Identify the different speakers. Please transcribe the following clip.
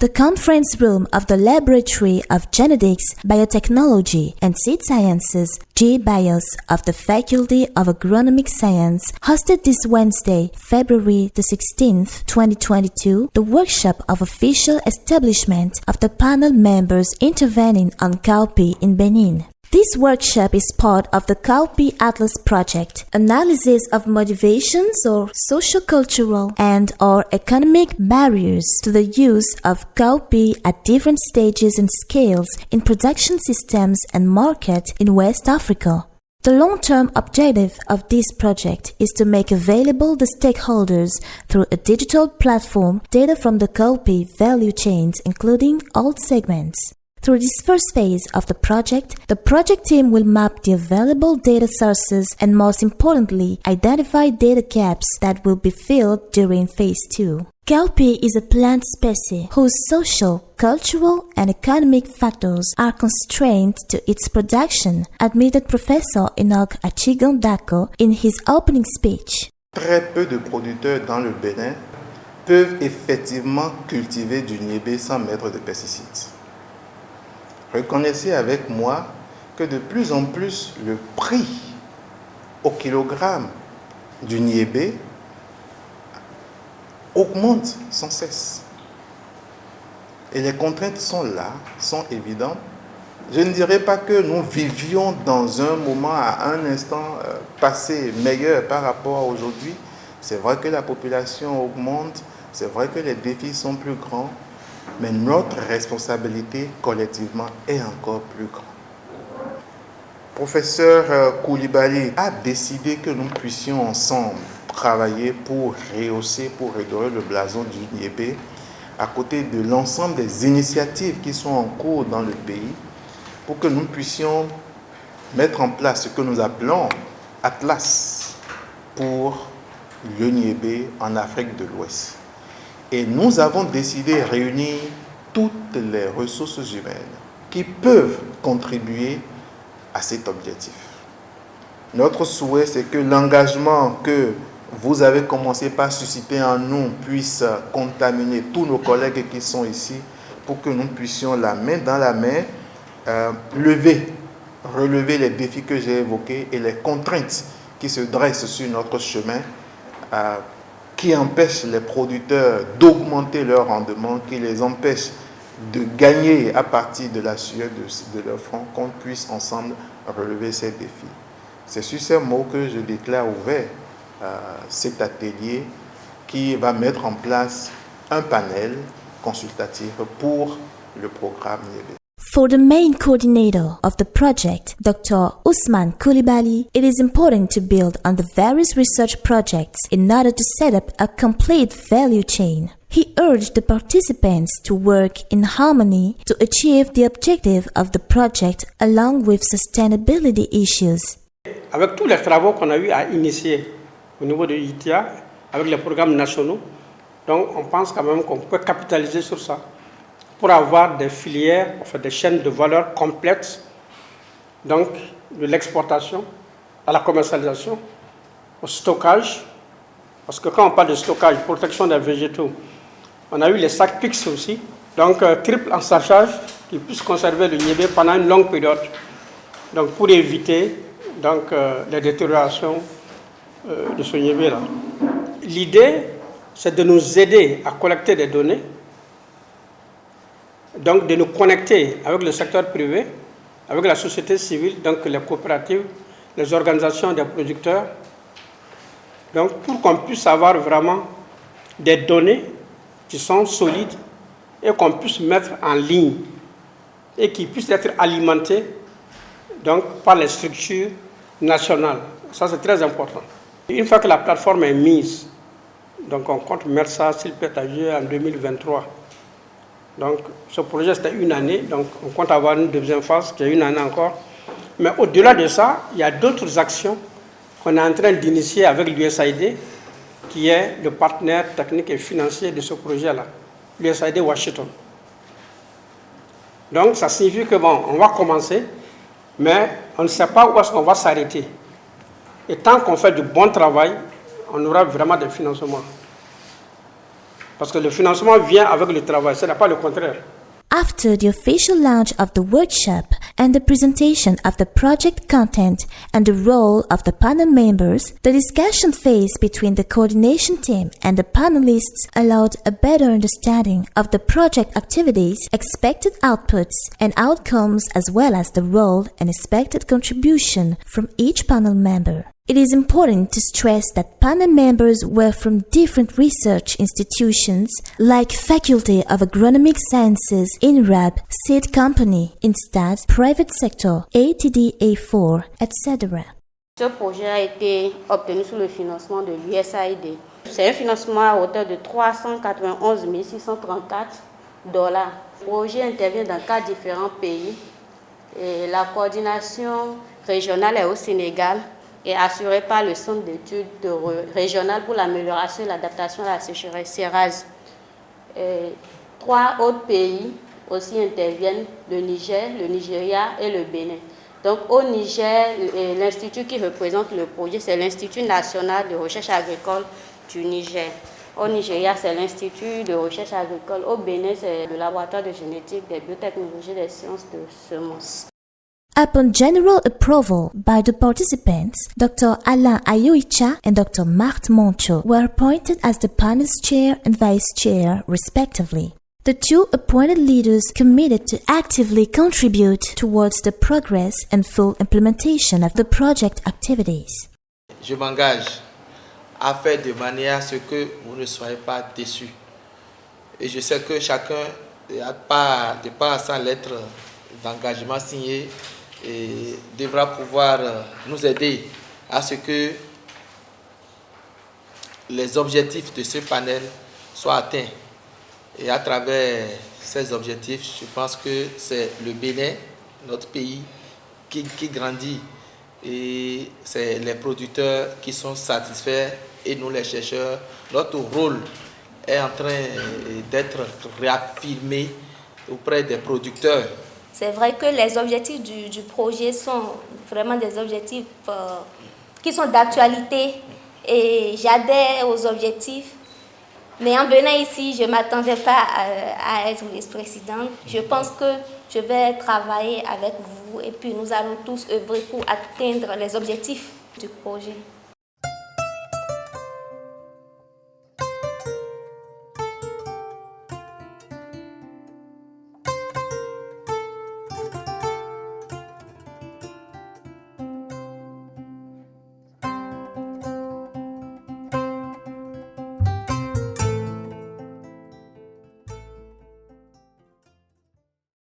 Speaker 1: The conference room of the Laboratory of Genetics, Biotechnology and Seed Sciences, GBIOS, of the Faculty of Agronomic Science hosted this Wednesday, February the 16th, 2022, the workshop of official establishment of the panel members intervening on cowpea in Benin. This workshop is part of the Cowpea Atlas project, analysis of motivations or socio-cultural and or economic barriers to the use of cowpea at different stages and scales in production systems and market in West Africa. The long-term objective of this project is to make available the stakeholders through a digital platform data from the cowpea value chains including all segments. Through this first phase of the project team will map the available data sources and most importantly, identify data gaps that will be filled during phase 2. Cowpea is a plant species whose social, cultural, and economic factors are constrained to its production, admitted Professor Enoch Achigandako in his opening speech.
Speaker 2: Très peu de producteurs dans le Bénin peuvent effectivement cultiver du niébé sans mettre de pesticides. Reconnaissez avec moi que de plus en plus le prix au kilogramme du niébé augmente sans cesse. Et les contraintes sont là, sont évidentes. Je ne dirais pas que nous vivions dans un moment, à un instant passé meilleur par rapport à aujourd'hui. C'est vrai que la population augmente, c'est vrai que les défis sont plus grands. Mais notre responsabilité collectivement est encore plus grande. Professeur Koulibaly a décidé que nous puissions ensemble travailler pour rehausser, pour redorer le blason du niébé, à côté de l'ensemble des initiatives qui sont en cours dans le pays, pour que nous puissions mettre en place ce que nous appelons Atlas pour le niébé en Afrique de l'Ouest. Et nous avons décidé de réunir toutes les ressources humaines qui peuvent contribuer à cet objectif. Notre souhait, c'est que l'engagement que vous avez commencé par susciter en nous puisse contaminer tous nos collègues qui sont ici pour que nous puissions, la main dans la main, relever les défis que j'ai évoqués et les contraintes qui se dressent sur notre chemin, qui empêchent les producteurs d'augmenter leur rendement, qui les empêchent de gagner à partir de la sueur de leur front, qu'on puisse ensemble relever ces défis. C'est sur ces mots que je déclare ouvert cet atelier qui va mettre en place un panel consultatif pour le programme niébé.
Speaker 1: For the main coordinator of the project, Dr. Ousmane Koulibaly, it is important to build on the various research projects in order to set up a complete value chain. He urged the participants to work in harmony to achieve the objective of the project along with sustainability issues.
Speaker 3: Avec tous les travaux qu'on a eu à initier au niveau de ITIA, avec les programmes nationaux, donc on pense quand même qu'on peut capitaliser sur ça, pour avoir des filières, enfin des chaînes de valeur complètes, donc de l'exportation à la commercialisation, au stockage, parce que quand on parle de stockage, protection des végétaux, on a eu les sacs PIX aussi, donc triple ensachage qui puisse conserver le niébé pendant une longue période, donc pour éviter donc, les détériorations de ce niébé-là. L'idée, c'est de nous aider à collecter des données, donc de nous connecter avec le secteur privé, avec la société civile, donc les coopératives, les organisations des producteurs, donc pour qu'on puisse avoir vraiment des données qui sont solides et qu'on puisse mettre en ligne et qui puissent être alimentées donc, par les structures nationales. Ça, c'est très important. Et une fois que la plateforme est mise, donc on compte mettre ça sur le pétagé en 2023. Donc, ce projet, c'était une année, donc on compte avoir une deuxième phase qui est une année encore. Mais au-delà de ça, il y a d'autres actions qu'on est en train d'initier avec l'USAID, qui est le partenaire technique et financier de ce projet-là, l'USAID Washington. Donc, ça signifie que, bon, on va commencer, mais on ne sait pas où est-ce qu'on va s'arrêter. Et tant qu'on fait du bon travail, on aura vraiment des financements. Parce que le financement vient avec le travail, ce n'est pas le contraire.
Speaker 1: After the official launch of the workshop and the presentation of the project content and the role of the panel members, the discussion phase between the coordination team and the panelists allowed a better understanding of the project activities, expected outputs and outcomes, as well as the role and expected contribution from each panel member. It is important to stress that panel members were from different research institutions like Faculty of Agronomic Sciences, INRAB, Seed Company, INSTAD, Private Sector, ATDA4, etc.
Speaker 4: Ce projet a été obtenu sous le financement de l'USAID. C'est un financement à hauteur de 391 634 $. Le projet intervient dans 4 différents pays. Et la coordination régionale est au Sénégal et assurée par le Centre d'études régional pour l'amélioration et l'adaptation à la sécheresse, CERAS. 3 autres pays aussi interviennent, le Niger, le Nigeria et le Bénin. Donc au Niger, l'institut qui représente le projet, c'est l'Institut national de recherche agricole du Niger. Au Nigeria, c'est l'Institut de recherche agricole. Au Bénin, c'est le laboratoire de génétique, des biotechnologies et des sciences de semences.
Speaker 1: Upon general approval by the participants, Dr. Alain Ayoicha and Dr. Marthe Moncho were appointed as the panel's chair and vice chair, respectively. The two appointed leaders committed to actively contribute towards the progress and full implementation of the project activities.
Speaker 5: Je m'engage à faire de manière à ce que vous ne soyez pas déçus. Et je sais que chacun, de par sa lettre d'engagement signée, et devra pouvoir nous aider à ce que les objectifs de ce panel soient atteints. Et à travers ces objectifs, je pense que c'est le Bénin, notre pays, qui grandit. Et c'est les producteurs qui sont satisfaits et nous les chercheurs. Notre rôle est en train d'être réaffirmé auprès des producteurs.
Speaker 6: C'est vrai que les objectifs du projet sont vraiment des objectifs qui sont d'actualité et j'adhère aux objectifs. Mais en venant ici, je ne m'attendais pas à être vice-présidente. Je pense que je vais travailler avec vous et puis nous allons tous œuvrer pour atteindre les objectifs du projet.